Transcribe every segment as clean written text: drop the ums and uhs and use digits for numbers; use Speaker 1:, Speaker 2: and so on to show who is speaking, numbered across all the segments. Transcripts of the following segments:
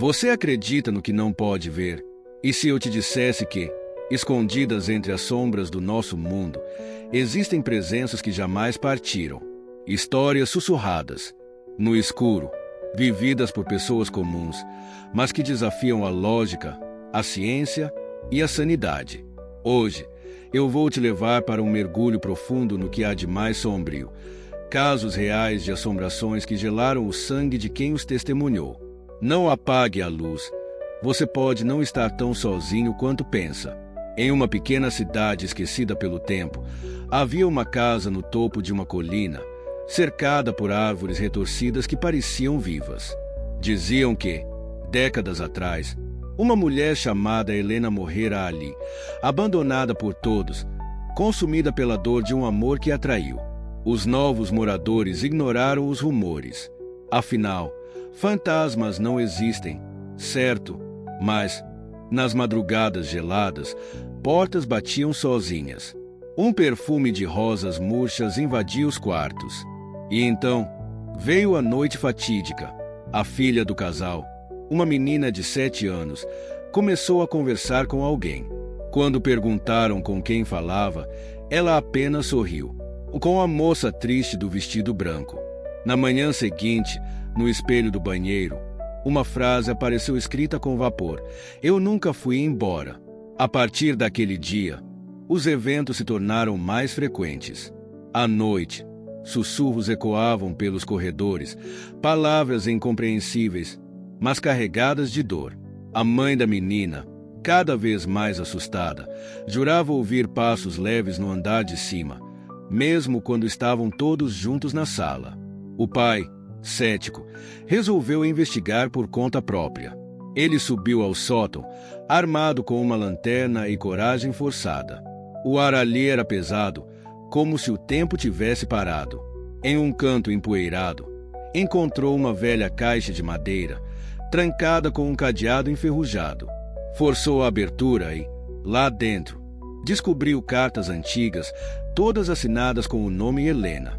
Speaker 1: Você acredita no que não pode ver? E se eu te dissesse que, escondidas entre as sombras do nosso mundo, existem presenças que jamais partiram, histórias sussurradas, no escuro, vividas por pessoas comuns, mas que desafiam a lógica, a ciência e a sanidade. Hoje, eu vou te levar para um mergulho profundo no que há de mais sombrio, casos reais de assombrações que gelaram o sangue de quem os testemunhou. Não apague a luz. Você pode não estar tão sozinho quanto pensa. Em uma pequena cidade esquecida pelo tempo, havia uma casa no topo de uma colina, cercada por árvores retorcidas que pareciam vivas. Diziam que, décadas atrás, uma mulher chamada Helena morrera ali, abandonada por todos, consumida pela dor de um amor que a traiu. Os novos moradores ignoraram os rumores. Afinal, fantasmas não existem, certo? Mas, nas madrugadas geladas, portas batiam sozinhas. Um perfume de rosas murchas invadia os quartos. E então, veio a noite fatídica. A filha do casal, uma menina de 7 anos, começou a conversar com alguém. Quando perguntaram com quem falava, ela apenas sorriu, com a moça triste do vestido branco. Na manhã seguinte, no espelho do banheiro, uma frase apareceu escrita com vapor: "Eu nunca fui embora." A partir daquele dia, os eventos se tornaram mais frequentes. À noite, sussurros ecoavam pelos corredores, palavras incompreensíveis, mas carregadas de dor. A mãe da menina, cada vez mais assustada, jurava ouvir passos leves no andar de cima, mesmo quando estavam todos juntos na sala. O pai, cético, resolveu investigar por conta própria. Ele subiu ao sótão, armado com uma lanterna e coragem forçada. O ar ali era pesado, como se o tempo tivesse parado. Em um canto empoeirado, encontrou uma velha caixa de madeira, trancada com um cadeado enferrujado. Forçou a abertura e, lá dentro, descobriu cartas antigas, todas assinadas com o nome Helena.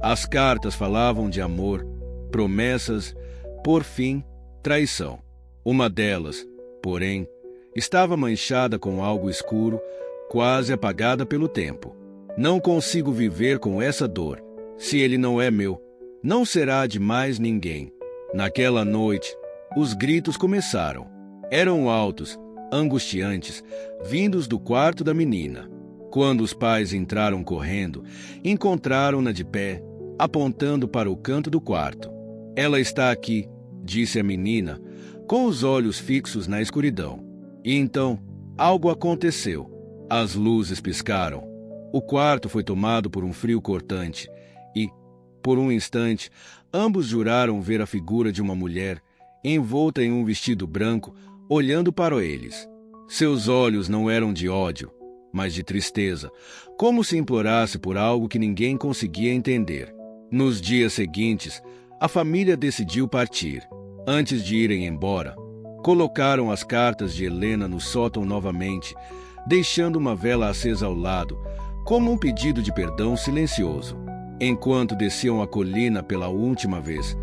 Speaker 1: As cartas falavam de amor, promessas, por fim, traição. Uma delas, porém, estava manchada com algo escuro, quase apagada pelo tempo. "Não consigo viver com essa dor. Se ele não é meu, não será de mais ninguém." Naquela noite, os gritos começaram. Eram altos, angustiantes, vindos do quarto da menina. Quando os pais entraram correndo, encontraram-na de pé, apontando para o canto do quarto. "Ela está aqui", disse a menina, com os olhos fixos na escuridão. E então, algo aconteceu. As luzes piscaram. O quarto foi tomado por um frio cortante e, por um instante, ambos juraram ver a figura de uma mulher, envolta em um vestido branco, olhando para eles. Seus olhos não eram de ódio, mas de tristeza, como se implorasse por algo que ninguém conseguia entender. Nos dias seguintes, a família decidiu partir. Antes de irem embora, colocaram as cartas de Helena no sótão novamente, deixando uma vela acesa ao lado, como um pedido de perdão silencioso. Enquanto desciam a colina pela última vez,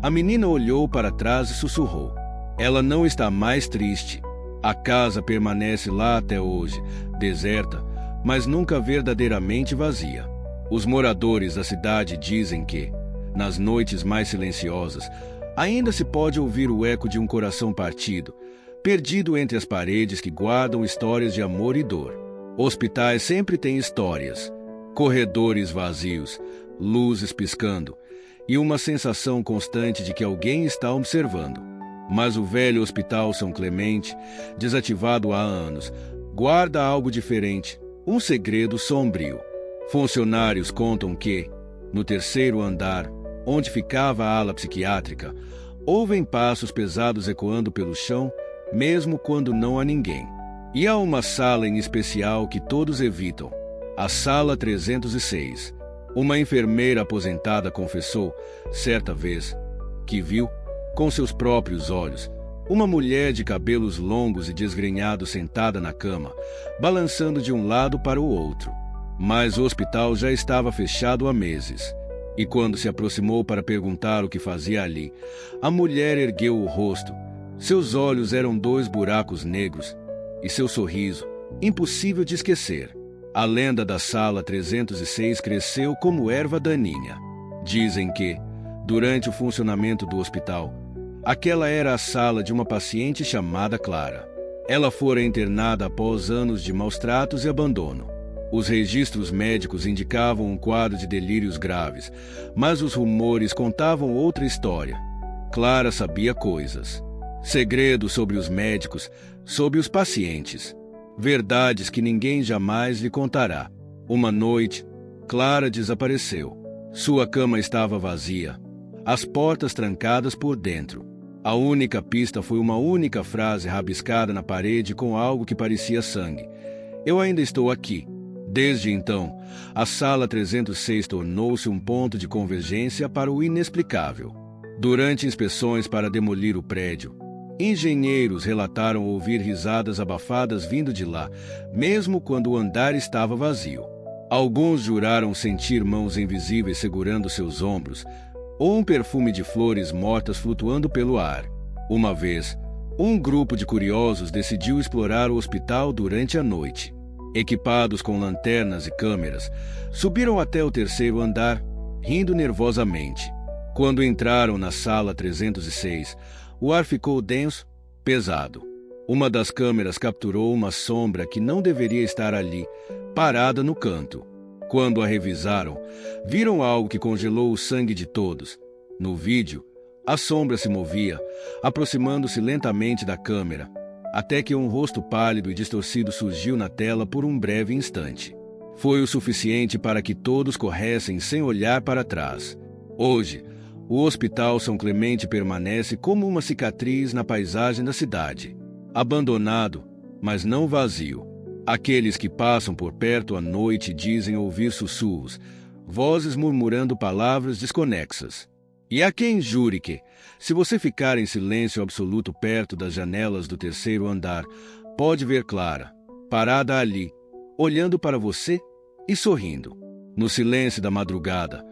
Speaker 1: a menina olhou para trás e sussurrou: "Ela não está mais triste. A casa permanece lá até hoje, deserta, mas nunca verdadeiramente vazia." Os moradores da cidade dizem que, nas noites mais silenciosas, ainda se pode ouvir o eco de um coração partido, perdido entre as paredes que guardam histórias de amor e dor. Hospitais sempre têm histórias, corredores vazios, luzes piscando e uma sensação constante de que alguém está observando. Mas o velho Hospital São Clemente, desativado há anos, guarda algo diferente, um segredo sombrio. Funcionários contam que, no 3º andar, onde ficava a ala psiquiátrica, ouvem passos pesados ecoando pelo chão, mesmo quando não há ninguém. E há uma sala em especial que todos evitam, a Sala 306. Uma enfermeira aposentada confessou, certa vez, que viu, com seus próprios olhos, uma mulher de cabelos longos e desgrenhados sentada na cama, balançando de um lado para o outro. Mas o hospital já estava fechado há meses. E quando se aproximou para perguntar o que fazia ali, a mulher ergueu o rosto, Seus olhos eram 2 buracos negros, e seu sorriso, impossível de esquecer. A lenda da Sala 306 cresceu como erva daninha. Dizem que, durante o funcionamento do hospital, aquela era a sala de uma paciente chamada Clara. Ela fora internada após anos de maus-tratos e abandono. Os registros médicos indicavam um quadro de delírios graves, mas os rumores contavam outra história. Clara sabia coisas. Segredos sobre os médicos, sobre os pacientes. Verdades que ninguém jamais lhe contará. Uma noite, Clara desapareceu. Sua cama estava vazia, as portas trancadas por dentro. A única pista foi uma única frase rabiscada na parede com algo que parecia sangue. Eu ainda estou aqui. Desde então, a Sala 306 tornou-se um ponto de convergência para o inexplicável. Durante inspeções para demolir o prédio, engenheiros relataram ouvir risadas abafadas vindo de lá, mesmo quando o andar estava vazio. Alguns juraram sentir mãos invisíveis segurando seus ombros, ou um perfume de flores mortas flutuando pelo ar. Uma vez, um grupo de curiosos decidiu explorar o hospital durante a noite. Equipados com lanternas e câmeras, subiram até o 3º andar, rindo nervosamente. Quando entraram na Sala 306, o ar ficou denso, pesado. Uma das câmeras capturou uma sombra que não deveria estar ali, parada no canto. Quando a revisaram, viram algo que congelou o sangue de todos. No vídeo, a sombra se movia, aproximando-se lentamente da câmera, até que um rosto pálido e distorcido surgiu na tela por um breve instante. Foi o suficiente para que todos corressem sem olhar para trás. Hoje, o Hospital São Clemente permanece como uma cicatriz na paisagem da cidade. Abandonado, mas não vazio. Aqueles que passam por perto à noite dizem ouvir sussurros, vozes murmurando palavras desconexas. E há quem jure que, se você ficar em silêncio absoluto perto das janelas do 3º andar, pode ver Clara, parada ali, olhando para você e sorrindo. No silêncio da madrugada,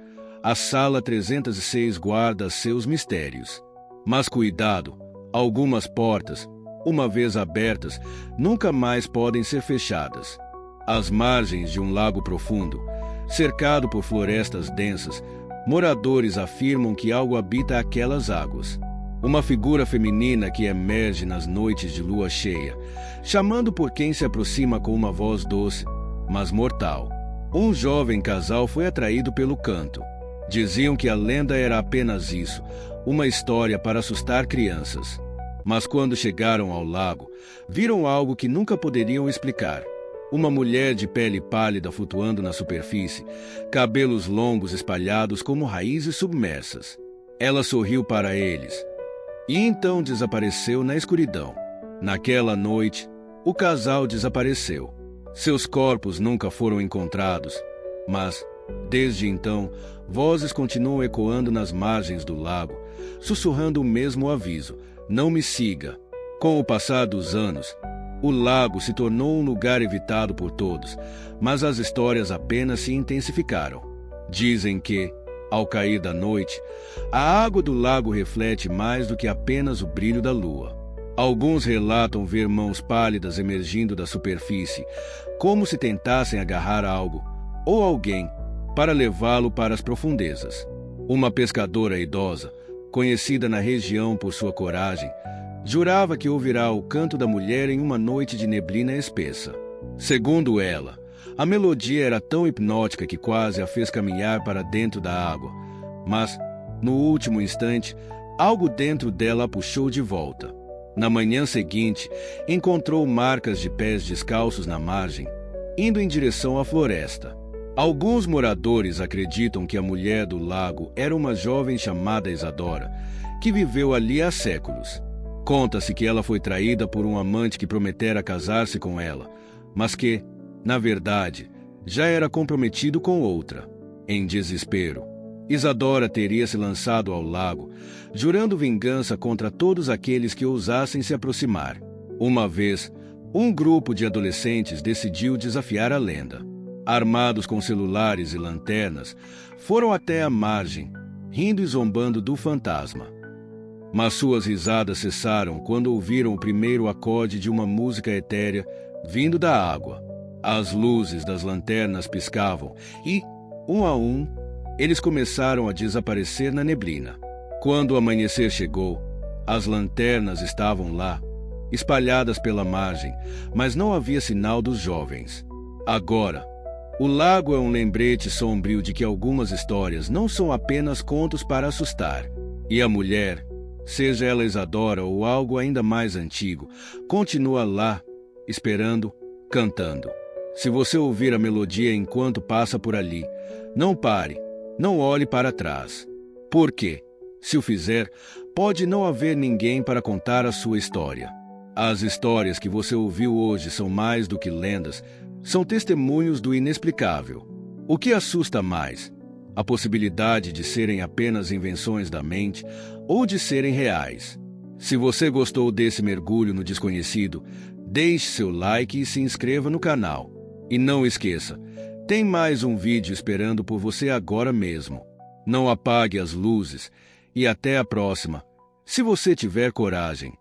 Speaker 1: a Sala 306 guarda seus mistérios. Mas cuidado, algumas portas, uma vez abertas, nunca mais podem ser fechadas. Às margens de um lago profundo, cercado por florestas densas, moradores afirmam que algo habita aquelas águas. Uma figura feminina que emerge nas noites de lua cheia, chamando por quem se aproxima com uma voz doce, mas mortal. Um jovem casal foi atraído pelo canto. Diziam que a lenda era apenas isso, uma história para assustar crianças. Mas quando chegaram ao lago, viram algo que nunca poderiam explicar. Uma mulher de pele pálida flutuando na superfície, cabelos longos espalhados como raízes submersas. Ela sorriu para eles e então desapareceu na escuridão. Naquela noite, o casal desapareceu. Seus corpos nunca foram encontrados, mas, desde então, vozes continuam ecoando nas margens do lago, sussurrando o mesmo aviso: não me siga. Com o passar dos anos, o lago se tornou um lugar evitado por todos, mas as histórias apenas se intensificaram. Dizem que, ao cair da noite, a água do lago reflete mais do que apenas o brilho da lua. Alguns relatam ver mãos pálidas emergindo da superfície, como se tentassem agarrar algo ou alguém para levá-lo para as profundezas. Uma pescadora idosa, conhecida na região por sua coragem, jurava que ouvirá o canto da mulher em uma noite de neblina espessa. Segundo ela, a melodia era tão hipnótica que quase a fez caminhar para dentro da água, mas, no último instante, algo dentro dela a puxou de volta. Na manhã seguinte, encontrou marcas de pés descalços na margem, indo em direção à floresta. Alguns moradores acreditam que a mulher do lago era uma jovem chamada Isadora, que viveu ali há séculos. Conta-se que ela foi traída por um amante que prometera casar-se com ela, mas que, na verdade, já era comprometido com outra. Em desespero, Isadora teria se lançado ao lago, jurando vingança contra todos aqueles que ousassem se aproximar. Uma vez, um grupo de adolescentes decidiu desafiar a lenda. Armados com celulares e lanternas, foram até a margem, rindo e zombando do fantasma. Mas suas risadas cessaram quando ouviram o primeiro acorde de uma música etérea vindo da água. As luzes das lanternas piscavam e, um a um, eles começaram a desaparecer na neblina. Quando o amanhecer chegou, as lanternas estavam lá, espalhadas pela margem, mas não havia sinal dos jovens. Agora, o lago é um lembrete sombrio de que algumas histórias não são apenas contos para assustar. E a mulher, seja ela Isadora ou algo ainda mais antigo, continua lá, esperando, cantando. Se você ouvir a melodia enquanto passa por ali, não pare, não olhe para trás. Por quê? Se o fizer, pode não haver ninguém para contar a sua história. As histórias que você ouviu hoje são mais do que lendas, são testemunhos do inexplicável. O que assusta mais? A possibilidade de serem apenas invenções da mente ou de serem reais. Se você gostou desse mergulho no desconhecido, deixe seu like e se inscreva no canal. E não esqueça, tem mais um vídeo esperando por você agora mesmo. Não apague as luzes e até a próxima, se você tiver coragem.